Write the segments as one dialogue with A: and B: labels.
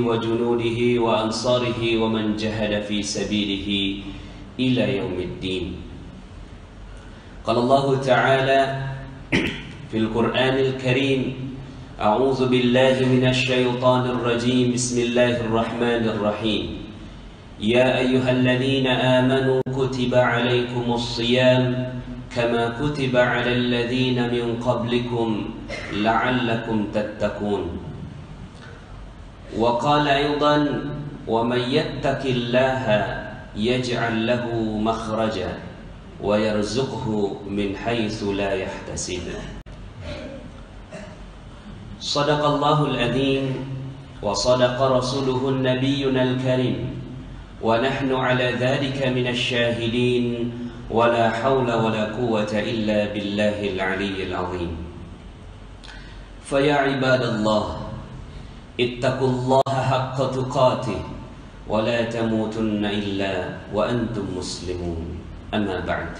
A: وجنوده وأنصاره ومن جهد في سبيله إلى يوم الدين. قال الله تعالى في القرآن الكريم: أعوذ بالله من الشيطان الرجيم، بسم الله الرحمن الرحيم. يا أيها الذين آمنوا كتب عليكم الصيام كما كتب على الذين من قبلكم لعلكم تتقون. وقال أيضا: ومن يتق الله يجعل له مخرجا ويرزقه من حيث لا يحتسب. صدق الله العظيم وصدق رسوله النبينا الكريم ونحن على ذلك من الشاهدين ولا حول ولا قوة إلا بالله العلي العظيم. فيا عباد الله اتقوا الله حق تقاته ولا تموتن إلا وأنتم مسلمون. Amma ba'd.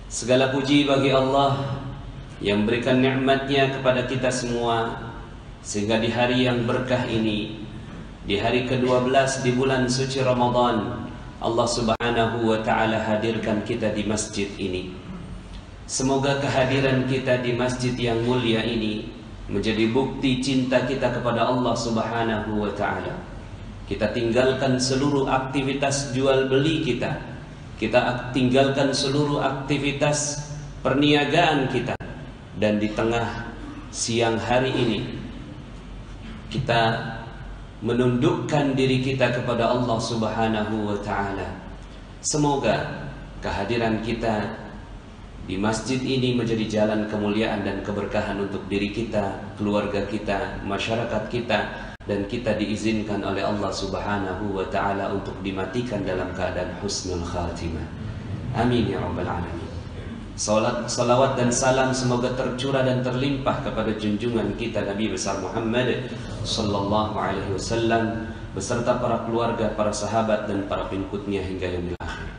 A: Segala puji bagi Allah yang berikan nikmatnya kepada kita semua, sehingga di hari yang berkah ini, di hari ke-12 di bulan suci Ramadan, Allah Subhanahu wa ta'ala hadirkan kita di masjid ini. Semoga kehadiran kita di masjid yang mulia ini menjadi bukti cinta kita kepada Allah Subhanahu wa ta'ala. Kita tinggalkan seluruh aktivitas jual beli kita. Kita tinggalkan seluruh aktivitas perniagaan kita. Dan di tengah siang hari ini kita menundukkan diri kita kepada Allah Subhanahu wa ta'ala. Semoga kehadiran kita di masjid ini menjadi jalan kemuliaan dan keberkahan untuk diri kita, keluarga kita, masyarakat kita, dan kita diizinkan oleh Allah Subhanahu wa ta'ala untuk dimatikan dalam keadaan husnul khatimah. Amin ya rabbal alamin. Salawat dan salam semoga tercurah dan terlimpah kepada junjungan kita Nabi besar Muhammad sallallahu alaihi wasallam beserta para keluarga, para sahabat dan para pengikutnya hingga yaumil akhir.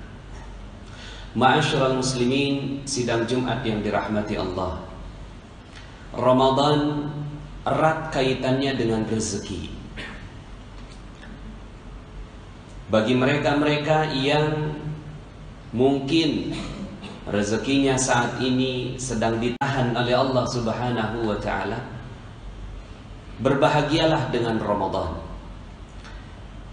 A: Ma'asyiral muslimin, sidang Jumat yang dirahmati Allah. Ramadan erat kaitannya dengan rezeki. Bagi mereka-mereka yang mungkin rezekinya saat ini sedang ditahan oleh Allah Subhanahu wa ta'ala, berbahagialah dengan Ramadan.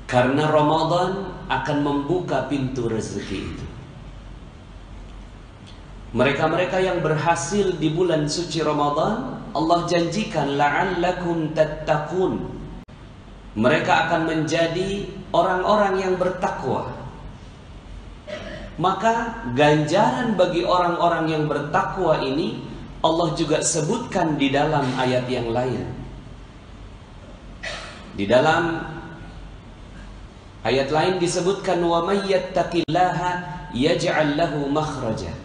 A: Karena Ramadan akan membuka pintu rezeki itu. Mereka-mereka yang berhasil di bulan suci Ramadan, Allah janjikan la'allakum tattaqun. Mereka akan menjadi orang-orang yang bertakwa. Maka ganjaran bagi orang-orang yang bertakwa ini Allah juga sebutkan di dalam ayat yang lain. Di dalam ayat lain disebutkan wa may yattaqillaha yaj'al lahu makhraja.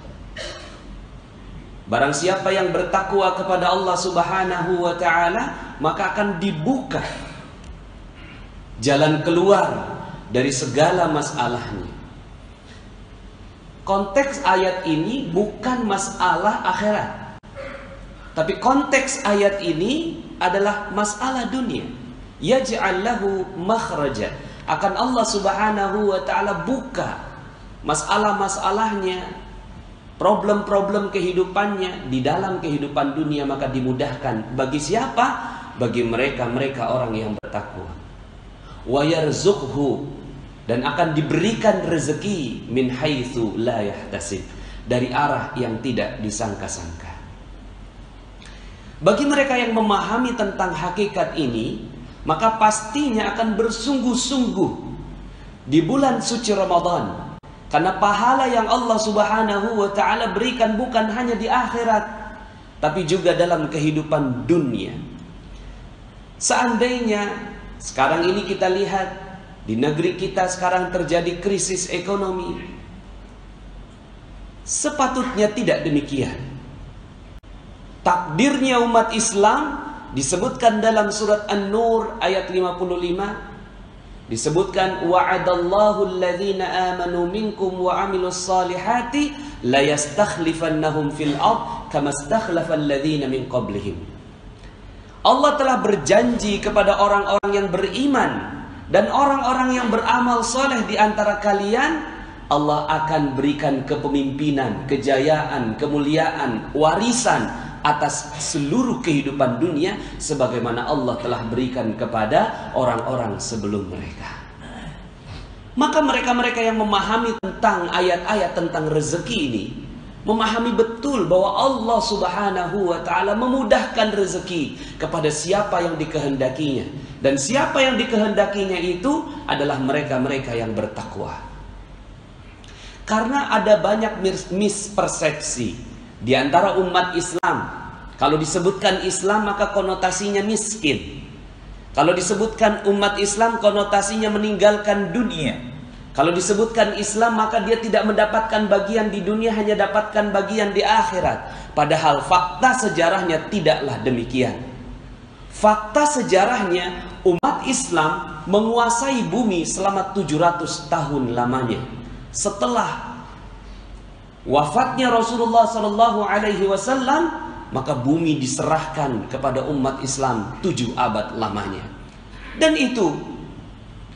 A: Barang siapa yang bertakwa kepada Allah Subhanahu wa ta'ala, maka akan dibuka jalan keluar dari segala masalahnya. Konteks ayat ini bukan masalah akhirat, tapi konteks ayat ini adalah masalah dunia. Yaj'al lahu makhraja. Akan Allah Subhanahu wa ta'ala buka masalah-masalahnya, problem-problem kehidupannya di dalam kehidupan dunia, maka dimudahkan. Bagi siapa? Bagi mereka-mereka orang yang bertakwa. Wa yarzuqhu, dan akan diberikan rezeki min haitsu la yahtasib, dari arah yang tidak disangka-sangka. Bagi mereka yang memahami tentang hakikat ini, maka pastinya akan bersungguh-sungguh di bulan suci Ramadan. Karena pahala yang Allah Subhanahu wa ta'ala berikan bukan hanya di akhirat, tapi juga dalam kehidupan dunia. Seandainya sekarang ini kita lihat di negeri kita sekarang terjadi krisis ekonomi, sepatutnya tidak demikian. Takdirnya umat Islam disebutkan dalam surat An-Nur ayat 55. Disebutkan wa'adallahu alladhina amanu minkum wa amilus salihati la yastakhlifannahum fil ard kama stakhlafa alladhina min qablihim. Allah telah berjanji kepada orang-orang yang beriman dan orang-orang yang beramal soleh di antara kalian, Allah akan berikan kepemimpinan, kejayaan, kemuliaan, warisan atas seluruh kehidupan dunia sebagaimana Allah telah berikan kepada orang-orang sebelum mereka. Maka mereka-mereka yang memahami tentang ayat-ayat tentang rezeki ini memahami betul bahwa Allah Subhanahu wa ta'ala memudahkan rezeki kepada siapa yang dikehendakinya. Dan siapa yang dikehendakinya itu adalah mereka-mereka yang bertakwa. Karena ada banyak mispersepsi di antara umat Islam. Kalau disebutkan Islam maka konotasinya miskin. Kalau disebutkan umat Islam konotasinya meninggalkan dunia. Kalau disebutkan Islam maka dia tidak mendapatkan bagian di dunia, hanya dapatkan bagian di akhirat. Padahal fakta sejarahnya tidaklah demikian. Fakta sejarahnya umat Islam menguasai bumi selama 700 tahun lamanya. Setelah wafatnya Rasulullah SAW, maka bumi diserahkan kepada umat Islam 7 abad lamanya. Dan itu,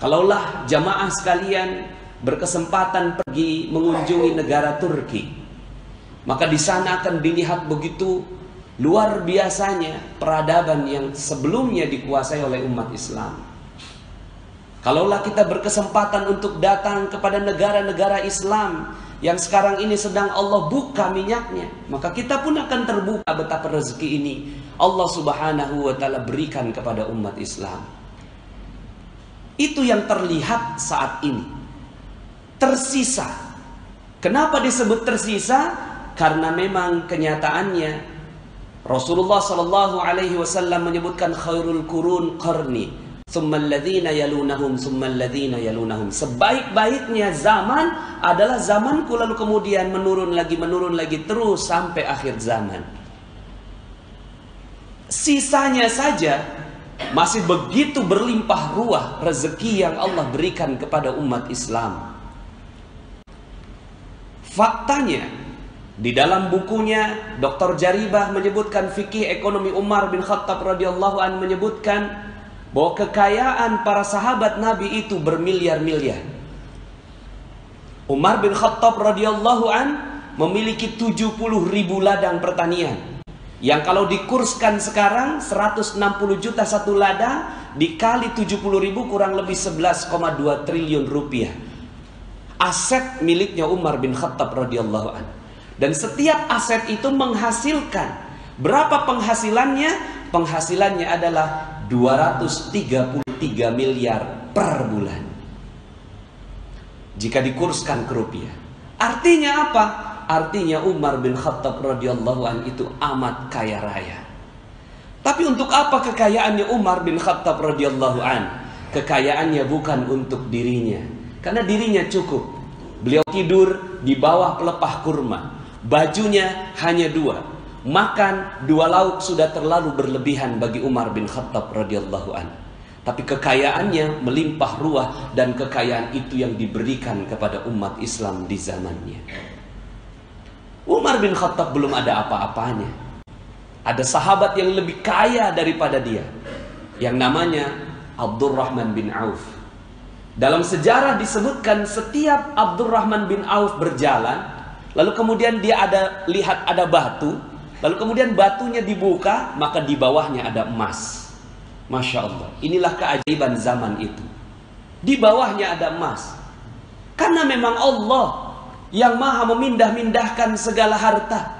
A: kalaulah jamaah sekalian berkesempatan pergi mengunjungi negara Turki, maka di sana akan dilihat begitu luar biasanya peradaban yang sebelumnya dikuasai oleh umat Islam. Kalaulah kita berkesempatan untuk datang kepada negara-negara Islam yang sekarang ini sedang Allah buka minyaknya, maka kita pun akan terbuka betapa rezeki ini Allah Subhanahu wa ta'ala berikan kepada umat Islam. Itu yang terlihat saat ini. Tersisa. Kenapa disebut tersisa? Karena memang kenyataannya Rasulullah sallallahu alaihi wasallam menyebutkan khairul qurun qarni, tsumma alladhina yalunahum, tsumma alladhina yalunahum. Sebaik-baiknya zaman adalah zamanku, lalu kemudian menurun lagi terus sampai akhir zaman. Sisanya saja masih begitu berlimpah ruah rezeki yang Allah berikan kepada umat Islam. Faktanya, di dalam bukunya Dr. Jaribah menyebutkan fikih ekonomi Umar bin Khattab radhiyallahu an menyebutkan bahwa kekayaan para sahabat Nabi itu bermiliar-miliar. Umar bin Khattab radhiyallahu an memiliki 70.000 ladang pertanian, yang kalau dikurskan sekarang 160 juta satu ladang dikali 70.000 kurang lebih 11,2 triliun rupiah. Aset miliknya Umar bin Khattab radhiyallahu an. Dan setiap aset itu menghasilkan, berapa penghasilannya? Penghasilannya adalah 233 miliar per bulan jika dikurskan ke rupiah. Artinya apa? Artinya Umar bin Khattab radhiyallahu an itu amat kaya raya. Tapi untuk apa kekayaannya Umar bin Khattab radhiyallahu an? Kekayaannya bukan untuk dirinya, karena dirinya cukup. Beliau tidur di bawah pelepah kurma, bajunya hanya 2, makan 2 lauk sudah terlalu berlebihan bagi Umar bin Khattab radhiyallahu an. Tapi kekayaannya melimpah ruah, dan kekayaan itu yang diberikan kepada umat Islam di zamannya. Umar bin Khattab belum ada apa-apanya. Ada sahabat yang lebih kaya daripada dia, yang namanya Abdurrahman bin Auf. Dalam sejarah disebutkan setiap Abdurrahman bin Auf berjalan, lalu kemudian dia lihat ada batu, lalu kemudian batunya dibuka, maka di bawahnya ada emas. Masya Allah, inilah keajaiban zaman itu. Di bawahnya ada emas. Karena memang Allah yang maha memindah-mindahkan segala harta.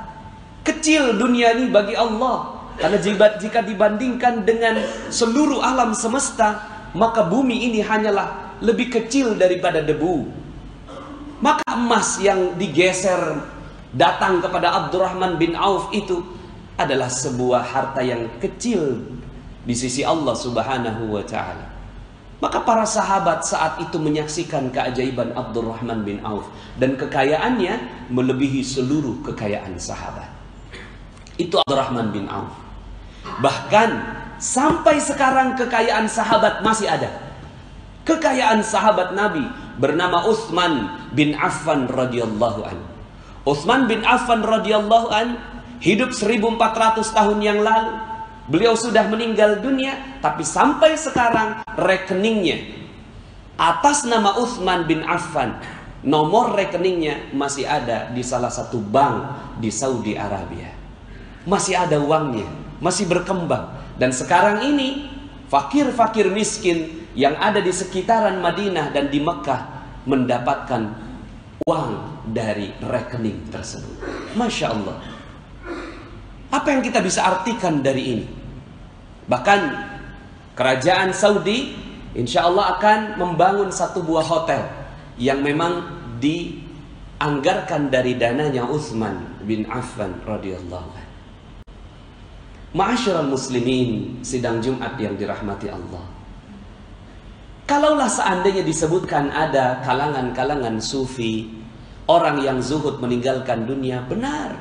A: Kecil dunia ini bagi Allah, karena jika dibandingkan dengan seluruh alam semesta, maka bumi ini hanyalah lebih kecil daripada debu. Maka emas yang digeser datang kepada Abdurrahman bin Auf itu adalah sebuah harta yang kecil di sisi Allah Subhanahu wa ta'ala. Maka para sahabat saat itu menyaksikan keajaiban Abdurrahman bin Auf, dan kekayaannya melebihi seluruh kekayaan sahabat. Itu Abdurrahman bin Auf. Bahkan sampai sekarang kekayaan sahabat masih ada. Kekayaan sahabat Nabi bernama Utsman bin Affan radhiyallahu an. Utsman bin Affan radhiyallahu an hidup 1400 tahun yang lalu. Beliau sudah meninggal dunia, tapi sampai sekarang rekeningnya atas nama Utsman bin Affan, nomor rekeningnya masih ada di salah satu bank di Saudi Arabia. Masih ada uangnya, masih berkembang. Dan sekarang ini fakir-fakir miskin yang ada di sekitaran Madinah dan di Mekah mendapatkan uang dari rekening tersebut. Masya Allah. Apa yang kita bisa artikan dari ini? Bahkan kerajaan Saudi insya Allah akan membangun satu buah hotel yang memang dianggarkan dari dananya Utsman bin Affan radhiyallahu anhu. Ma'asyiral muslimin, sidang Jumat yang dirahmati Allah. Kalaulah seandainya disebutkan ada kalangan-kalangan sufi, orang yang zuhud meninggalkan dunia, benar.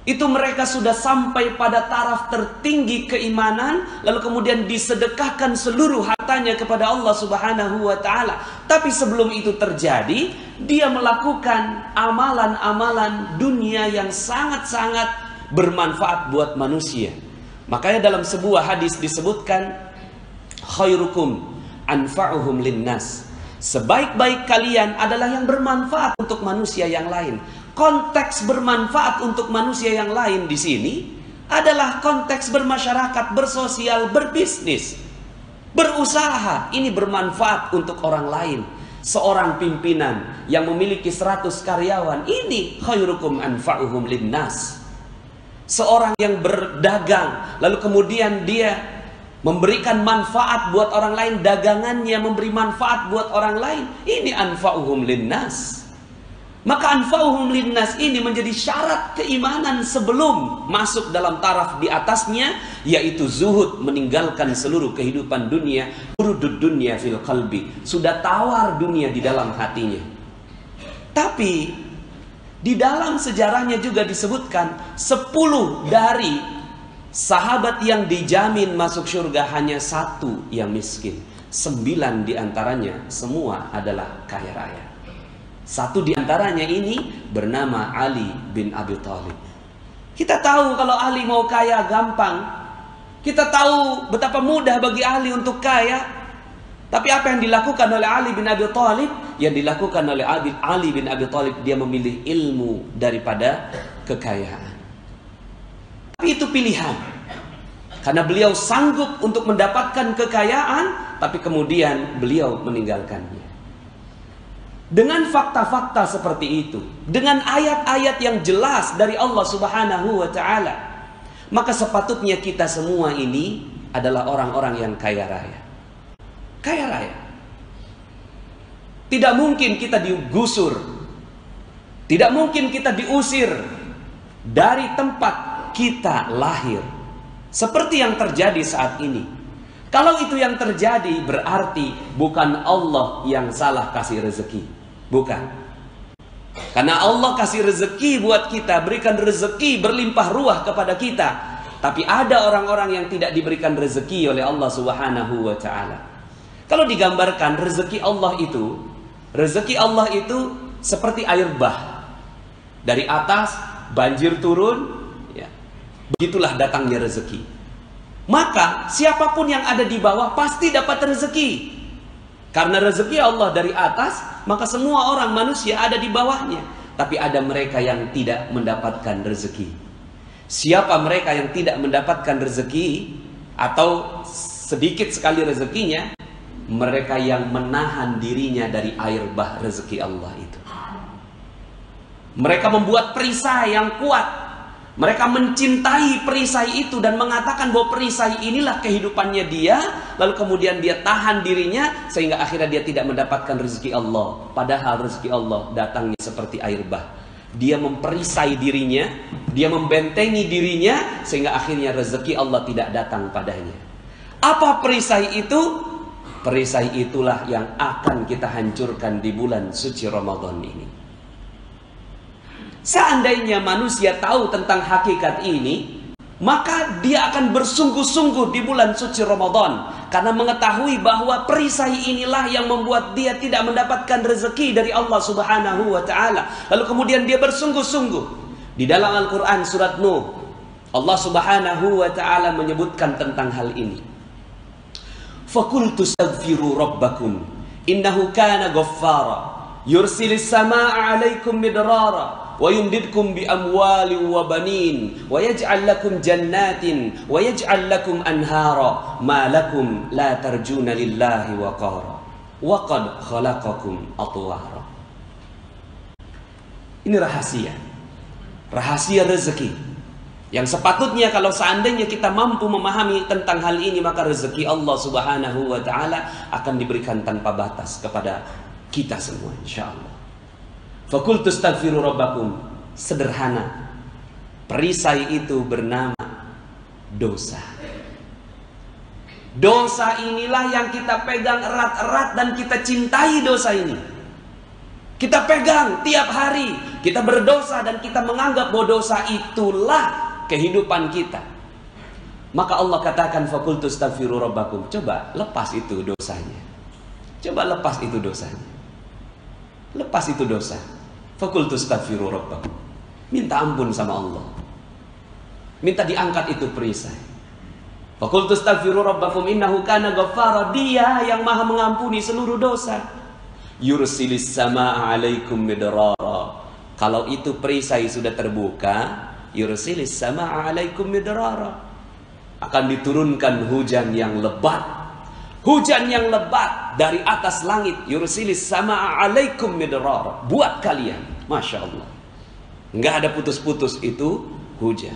A: Itu mereka sudah sampai pada taraf tertinggi keimanan, lalu kemudian disedekahkan seluruh hartanya kepada Allah Subhanahu wa taala. Tapi sebelum itu terjadi, dia melakukan amalan-amalan dunia yang sangat-sangat bermanfaat buat manusia. Makanya dalam sebuah hadis disebutkan, khairukum anfa'uhum linnas. Sebaik-baik kalian adalah yang bermanfaat untuk manusia yang lain. Konteks bermanfaat untuk manusia yang lain di sini adalah konteks bermasyarakat, bersosial, berbisnis, berusaha. Ini bermanfaat untuk orang lain. Seorang pimpinan yang memiliki 100 karyawan, ini khairukum anfa'uhum linnas. Seorang yang berdagang, lalu kemudian dia memberikan manfaat buat orang lain, dagangannya memberi manfaat buat orang lain, ini anfa'uhum linnas. Maka anfa'uhum linnas ini menjadi syarat keimanan sebelum masuk dalam taraf di atasnya, yaitu zuhud, meninggalkan seluruh kehidupan dunia. Urudud dunya fil qalbi, sudah tawar dunia di dalam hatinya. Tapi di dalam sejarahnya juga disebutkan 10 dari sahabat yang dijamin masuk surga, hanya 1 yang miskin. 9 diantaranya semua adalah kaya raya. 1 diantaranya ini bernama Ali bin Abi Thalib. Kita tahu kalau Ali mau kaya gampang. Kita tahu betapa mudah bagi Ali untuk kaya. Tapi apa yang dilakukan oleh Ali bin Abi Thalib? Yang dilakukan oleh Ali bin Abi Thalib, dia memilih ilmu daripada kekayaan. Tapi itu pilihan. Karena beliau sanggup untuk mendapatkan kekayaan, tapi kemudian beliau meninggalkannya. Dengan fakta-fakta seperti itu, dengan ayat-ayat yang jelas dari Allah Subhanahu wa taala, maka sepatutnya kita semua ini adalah orang-orang yang kaya raya. Kaya raya. Tidak mungkin kita digusur. Tidak mungkin kita diusir dari tempat kita lahir. Seperti yang terjadi saat ini. Kalau itu yang terjadi, berarti bukan Allah yang salah kasih rezeki. Bukan. Karena Allah kasih rezeki buat kita, berikan rezeki berlimpah ruah kepada kita. Tapi ada orang-orang yang tidak diberikan rezeki oleh Allah Subhanahu wa taala. Kalau digambarkan rezeki Allah itu seperti air bah. Dari atas banjir turun, ya. Begitulah datangnya rezeki. Maka siapapun yang ada di bawah pasti dapat rezeki. Karena rezeki Allah dari atas, maka semua orang manusia ada di bawahnya. Tapi ada mereka yang tidak mendapatkan rezeki. Siapa mereka yang tidak mendapatkan rezeki atau sedikit sekali rezekinya? Mereka yang menahan dirinya dari air bah rezeki Allah itu. Mereka membuat perisai yang kuat. Mereka mencintai perisai itu dan mengatakan bahwa perisai inilah kehidupannya dia. Lalu kemudian dia tahan dirinya sehingga akhirnya dia tidak mendapatkan rezeki Allah. Padahal rezeki Allah datangnya seperti air bah. Dia memperisai dirinya, dia membentengi dirinya sehingga akhirnya rezeki Allah tidak datang padanya. Apa perisai itu? Perisai itulah yang akan kita hancurkan di bulan suci Ramadan ini. Seandainya manusia tahu tentang hakikat ini, maka dia akan bersungguh-sungguh di bulan suci Ramadan. Karena mengetahui bahwa perisai inilah yang membuat dia tidak mendapatkan rezeki dari Allah Subhanahu wa ta'ala. Lalu kemudian dia bersungguh-sungguh. Di dalam Al-Quran surat Nuh Allah Subhanahu wa ta'ala menyebutkan tentang hal ini. Faqultu astaghfiru rabbakum innahu kana ghaffara yursilis samaa'a 'alaikum midrara wa yumdidkum bi amwalin wa banin wa yaj'al lakum jannatin wa yaj'al lakum anhara ma lakum la tarjuna lillahi waqara wa qad khalaqakum atwara. Ini rahasia rezeki yang sepatutnya kalau seandainya kita mampu memahami tentang hal ini, maka rezeki Allah Subhanahu wa ta'ala akan diberikan tanpa batas kepada kita semua, insyaallah. Faqultu astaghfiru rabbakum. Sederhana, perisai itu bernama dosa. Dosa inilah yang kita pegang erat-erat dan kita cintai dosa ini. Kita pegang tiap hari, kita berdosa dan kita menganggap bahwa dosa itulah kehidupan kita. Maka Allah katakan faqultu astaghfiru rabbakum. Coba lepas itu dosanya. Coba lepas itu dosanya. Lepas itu dosa. Faqultu astaghfiru rabbakum. Minta ampun sama Allah. Minta diangkat itu perisai. Faqultu astaghfiru rabbakum innahu kana ghaffara. Dia yang maha mengampuni seluruh dosa. Yursilis samaa'a 'alaikum midrara. Kalau itu perisai sudah terbuka, yursilis samaa'a 'alaikum midrara, akan diturunkan hujan yang lebat. Hujan yang lebat dari atas langit. Yursilis samaa'a 'alaikum midrara, buat kalian. Masya Allah, nggak ada putus-putus itu hujan.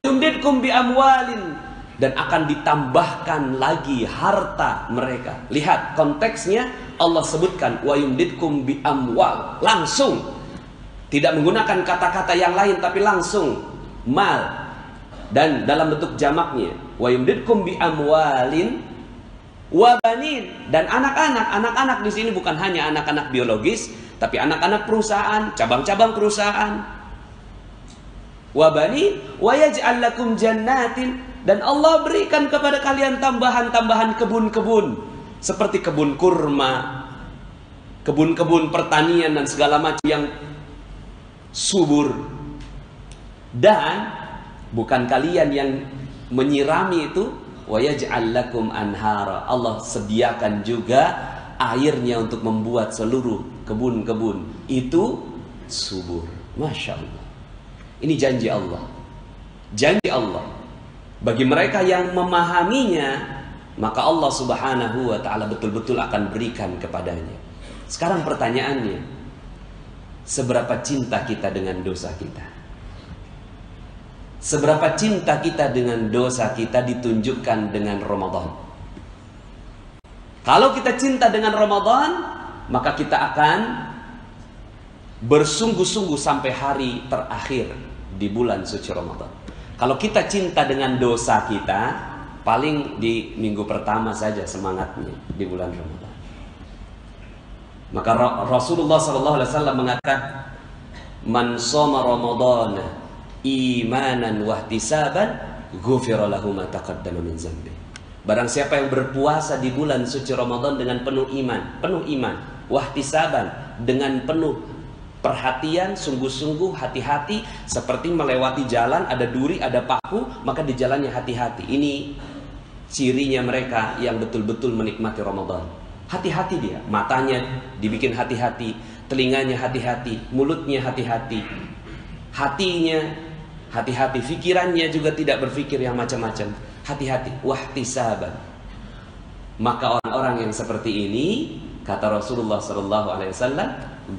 A: Yumdidkum bi amwalin, dan akan ditambahkan lagi harta mereka. Lihat konteksnya, Allah sebutkan wa yumdidkum bi amwal, langsung, tidak menggunakan kata-kata yang lain, tapi langsung mal, dan dalam bentuk jamaknya wa yumdidkum bi amwalin wa banin, dan anak-anak. Anak-anak di sini bukan hanya anak-anak biologis, tapi anak-anak perusahaan, cabang-cabang perusahaan. Wa banin wa yaj'al lakum jannatin, dan Allah berikan kepada kalian tambahan-tambahan kebun-kebun seperti kebun kurma, kebun-kebun pertanian dan segala macam yang subur. Dan bukan kalian yang menyirami itu, wa yaj'al lakum anhara. Allah sediakan juga airnya untuk membuat seluruh kebun-kebun itu subur. Masya Allah. Ini janji Allah. Janji Allah. Bagi mereka yang memahaminya, maka Allah Subhanahu wa ta'ala betul-betul akan berikan kepadanya. Sekarang pertanyaannya, seberapa cinta kita dengan dosa kita? Seberapa cinta kita dengan dosa kita ditunjukkan dengan Ramadan. Kalau kita cinta dengan Ramadan, maka kita akan bersungguh-sungguh sampai hari terakhir di bulan suci Ramadan. Kalau kita cinta dengan dosa kita, paling di minggu pertama saja semangatnya di bulan Ramadan. Maka Rasulullah SAW mengatakan, man shoma Ramadana imanan wahtisaban ghufira lahu ma taqaddama min dzambi. Barang siapa yang berpuasa di bulan suci Ramadan dengan penuh iman, wahtisaban, dengan penuh perhatian, sungguh-sungguh, hati-hati, seperti melewati jalan, ada duri, ada paku, maka di jalannya hati-hati. Ini cirinya mereka yang betul-betul menikmati Ramadan. Hati-hati dia, matanya dibikin hati-hati, telinganya hati-hati, mulutnya hati-hati, hatinya hati-hati, pikirannya juga tidak berpikir yang macam-macam. Hati-hati, wahtisaban. Maka orang-orang yang seperti ini, kata Rasulullah SAW,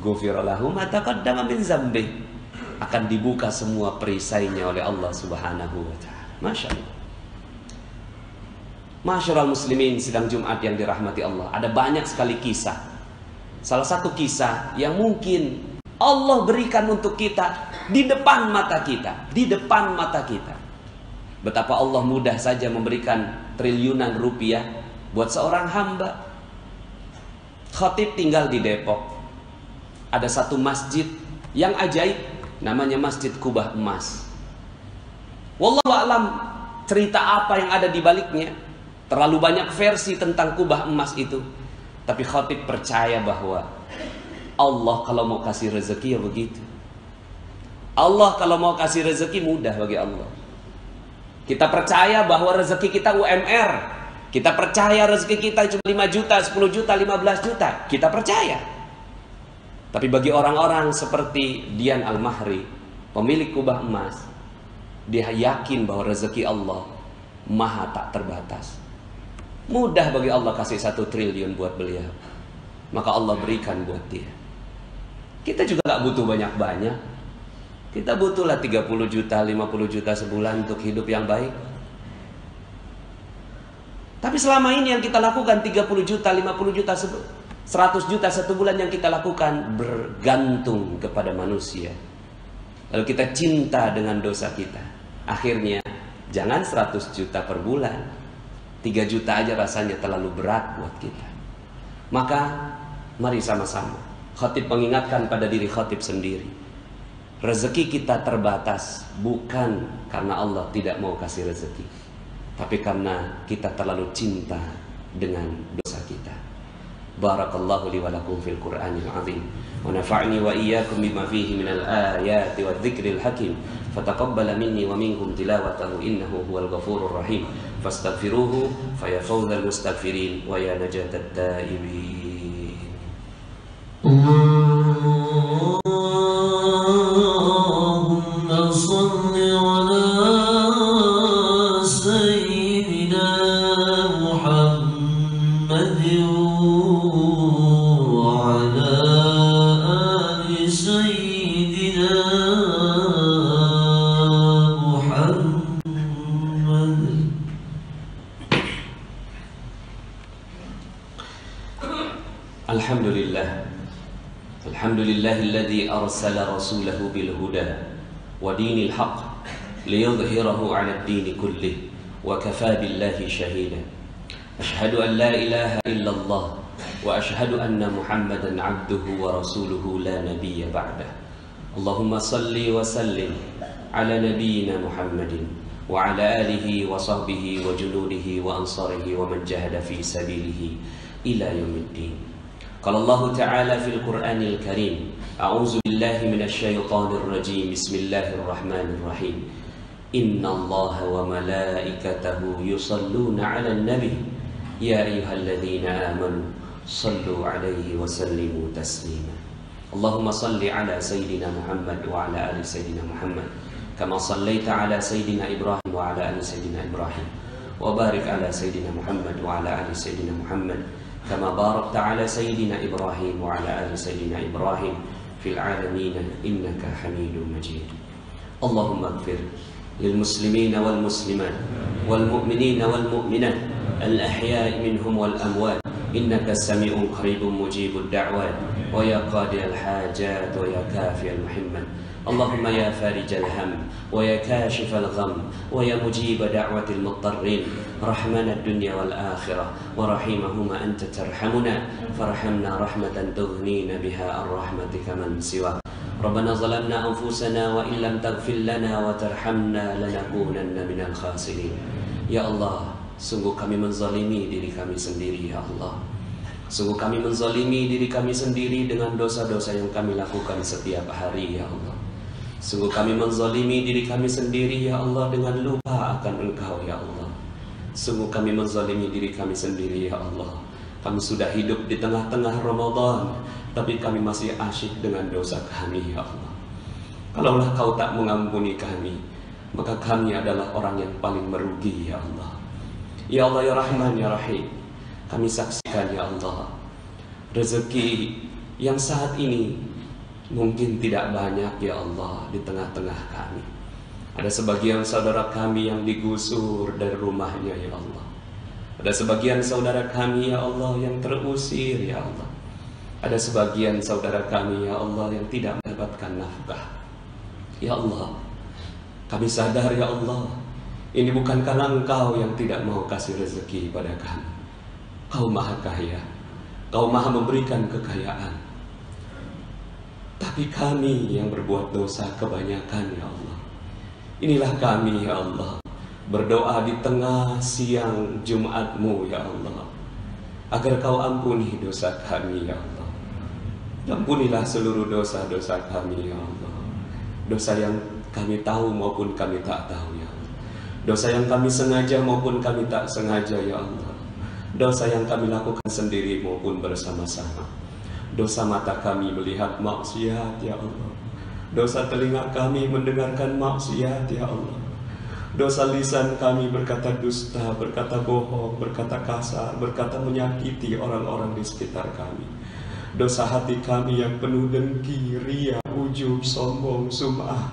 A: ghufira lahu ma taqaddama min dzambi, akan dibuka semua perisainya oleh Allah Subhanahu wa ta'ala. Masya Allah. Masyarul muslimin sidang Jumat yang dirahmati Allah, ada banyak sekali kisah. Salah satu kisah yang mungkin Allah berikan untuk kita di depan mata kita, di depan mata kita. Betapa Allah mudah saja memberikan triliunan rupiah buat seorang hamba. Khatib tinggal di Depok. Ada satu masjid yang ajaib, namanya Masjid Kubah Emas. Wallahu a'lam cerita apa yang ada di baliknya. Terlalu banyak versi tentang kubah emas itu. Tapi khatib percaya bahwa Allah kalau mau kasih rezeki ya begitu. Allah kalau mau kasih rezeki mudah bagi Allah. Kita percaya bahwa rezeki kita UMR. Kita percaya rezeki kita cuma 5 juta, 10 juta, 15 juta. Kita percaya. Tapi bagi orang-orang seperti Dian Al-Mahri, pemilik kubah emas, dia yakin bahwa rezeki Allah maha tak terbatas. Mudah bagi Allah kasih 1 triliun buat beliau, maka Allah berikan buat dia. Kita juga gak butuh banyak-banyak. Kita butuhlah 30 juta, 50 juta sebulan untuk hidup yang baik. Tapi selama ini yang kita lakukan 30 juta, 50 juta, 100 juta satu bulan yang kita lakukan bergantung kepada manusia. Lalu kita cinta dengan dosa kita. Akhirnya jangan 100 juta per bulan, 3 juta aja rasanya terlalu berat buat kita. Maka mari sama-sama khatib mengingatkan pada diri khatib sendiri, rezeki kita terbatas bukan karena Allah tidak mau kasih rezeki, tapi karena kita terlalu cinta dengan dosa kita. Barakallahu li wa lakum fil Qur'anil azim wa nafa'ni wa iyyakum bima fihi minal ayati wadh-dhikril hakim. Fataqabbala minni wa minkum tilawatahu innahu huwal ghafurur rahim. Fastaghfiruhu fa ya fawzal mustaghfirin wa ya najatat taibin. Allahumma shalli ala sayyidina Muhammadin wa ala ali sayyidina Muhammad. Alhamdulillah. Alhamdulillahilladzi arsala rasulahu bil huda wa dinil haqq liyudhhirahu 'ala ad-din kullih wa kafaa billahi shahida. Ashhadu an la ilaha illallah wa ashhadu anna Muhammadan 'abduhu wa rasuluhu la nabiyya ba'dah. Allahumma salli wa sallim 'ala nabiyyina Muhammadin wa 'ala alihi wa sahbihi wa junudihi wa ansarihi wa man jahada fi sabilihi ila yaumiddin. Qala Allah Ta'ala fil Qur'anil Karim, a'udzu billahi minasy syaithanir rajim. Bismillahirrahmanirrahim. Innallaha wa malaikatahu yusalluna 'alan nabi ya ayyuhalladzina amanu sallu 'alaihi wa sallimu taslima. Allahumma salli 'ala sayyidina Muhammad wa 'ala ali sayyidina Muhammad kama sallaita 'ala sayyidina Ibrahim wa 'ala ali sayyidina Ibrahim wa barik 'ala sayyidina Muhammad wa 'ala ali sayyidina Muhammad kama barakta 'ala sayyidina Ibrahim wa 'ala ali sayyidina Ibrahim fil 'alamin innaka Hamidum Majid. Allahumma ighfir lil muslimina wal muslimat wal mu'minina wal mu'minat al ahya'i minhum wal amwat innaka sami'un qaribun mujibud da'wat wa ya qadiyal hajat wa ya kafiyal muhimmat. Allahumma ya farijal ham wa ya kashifal gham wa ya mujib da'watil muttarrin rahmana ad-dunya wal akhirah wa rahimahuma anta tarhamuna farhamna rahmatan tughnina biha ar-rahmatika man siwa. Rabbana zalamna anfusana wa illam taghfir lana wa tarhamna lanakunanna minal khasirin. Ya Allah, sungguh kami menzalimi diri kami sendiri ya Allah. Sungguh kami menzalimi diri kami sendiri dengan dosa-dosa yang kami lakukan setiap hari ya Allah. Sungguh kami menzalimi diri kami sendiri ya Allah dengan lupa akan Engkau ya Allah. Sungguh kami menzalimi diri kami sendiri ya Allah. Kami sudah hidup di tengah-tengah Ramadan, tapi kami masih asyik dengan dosa kami ya Allah. Kalaulah Kau tak mengampuni kami, maka kami adalah orang yang paling merugi ya Allah. Ya Allah ya Rahman ya Rahim, kami saksikan ya Allah, rezeki yang saat ini mungkin tidak banyak ya Allah di tengah-tengah kami. Ada sebagian saudara kami yang digusur dari rumahnya ya Allah. Ada sebagian saudara kami ya Allah yang terusir ya Allah. Ada sebagian saudara kami ya Allah yang tidak mendapatkan nafkah. Ya Allah, kami sadar ya Allah, ini bukan karena Engkau yang tidak mau kasih rezeki pada kami. Kau maha kaya, Kau maha memberikan kekayaan. Tapi kami yang berbuat dosa kebanyakan ya Allah. Inilah kami ya Allah, berdoa di tengah siang Jumatmu ya Allah, agar Kau ampuni dosa kami ya Allah. Ampunilah seluruh dosa-dosa kami ya Allah. Dosa yang kami tahu maupun kami tak tahu ya Allah. Dosa yang kami sengaja maupun kami tak sengaja ya Allah. Dosa yang kami lakukan sendiri maupun bersama-sama. Dosa mata kami melihat maksiat ya Allah. Dosa telinga kami mendengarkan maksiat ya Allah. Dosa lisan kami berkata dusta, berkata bohong, berkata kasar, berkata menyakiti orang-orang di sekitar kami. Dosa hati kami yang penuh dengki, ria, ujub, sombong, sum'ah.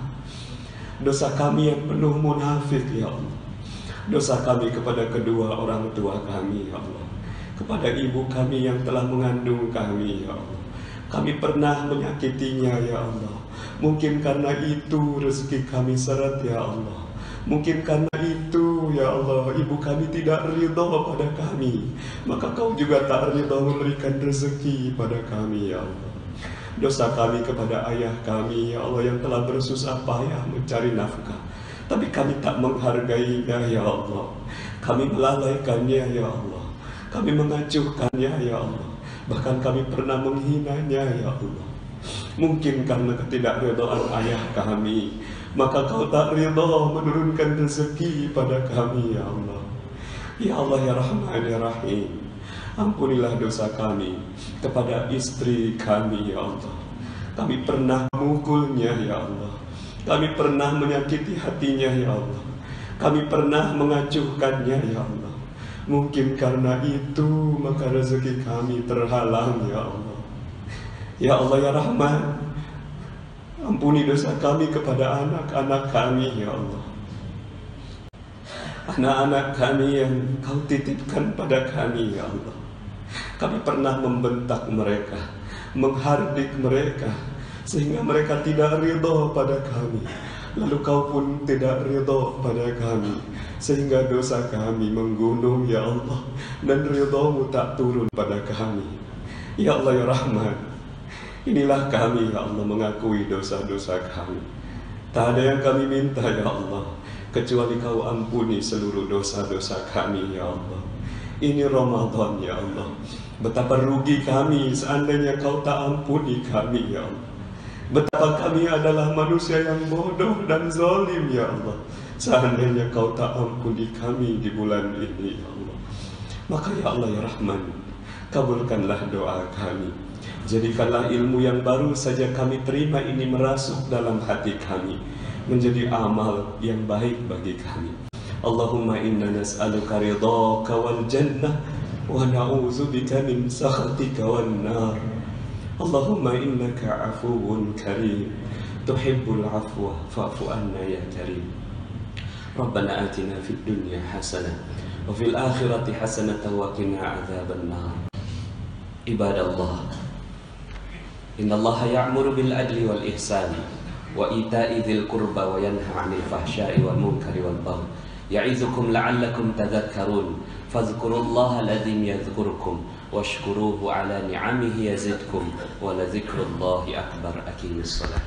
A: Dosa kami yang penuh munafik ya Allah. Dosa kami kepada kedua orang tua kami ya Allah, kepada ibu kami yang telah mengandung kami ya Allah. Kami pernah menyakitinya ya Allah. Mungkin karena itu rezeki kami seret ya Allah. Mungkin karena itu ya Allah ibu kami tidak ridha pada kami, maka kau juga tak ridha memberikan rezeki pada kami ya Allah. Dosa kami kepada ayah kami ya Allah yang telah bersusah payah mencari nafkah, tapi kami tak menghargainya ya Allah. Kami melalaikannya ya Allah. Kami mengacuhkannya ya Allah. Bahkan kami pernah menghinanya ya Allah. Mungkin karena ketidakridhaan ayah kami, maka kau tak ridha menurunkan rezeki pada kami ya Allah. Ya Allah ya Rahman ya Rahim, ampunilah dosa kami kepada istri kami ya Allah. Kami pernah memukulnya ya Allah. Kami pernah menyakiti hatinya ya Allah. Kami pernah mengacuhkannya ya Allah. Mungkin karena itu maka rezeki kami terhalang ya Allah. Ya Allah ya Rahman, ampuni dosa kami kepada anak-anak kami ya Allah. Anak-anak kami yang kau titipkan pada kami ya Allah. Kami pernah membentak mereka, menghardik mereka, sehingga mereka tidak ridha pada kami. Lalu kau pun tidak ridha pada kami, sehingga dosa kami menggunung ya Allah, dan ridhamu tak turun pada kami. Ya Allah ya Rahman, inilah kami ya Allah mengakui dosa-dosa kami. Tak ada yang kami minta ya Allah, kecuali kau ampuni seluruh dosa-dosa kami ya Allah. Ini Ramadan ya Allah. Betapa rugi kami seandainya kau tak ampuni kami ya Allah. Betapa kami adalah manusia yang bodoh dan zalim ya Allah, seandainya kau tak ampuni kami di bulan ini ya Allah. Maka ya Allah ya Rahman, kabulkanlah doa kami. Jadikanlah ilmu yang baru saja kami terima ini merasuk dalam hati kami, menjadi amal yang baik bagi kami. Allahumma inna nas'aluka ridhaka wal jannah wa na'udzubika min sakhatika wan nar. Allahumma innaka afuwun karim tuhibbul afwa fa'fu anna ya karim. Rabbana atina fid dunya hasanah wa fil akhirati hasanah wa qina adzaban nar. Ibadallah, innallaha ya'muru bil adli wal ihsani wa ita'i dzil qurba wa yanha 'anil fahsya'i wal munkari wal baghi ya'izukum la'allakum tadhakkarun. Fadhkurullaha alazim yadhkurkum washkuruhu ala ni'amihi yazidkum wa la dzikrullahi akbar. Aqimis shalah.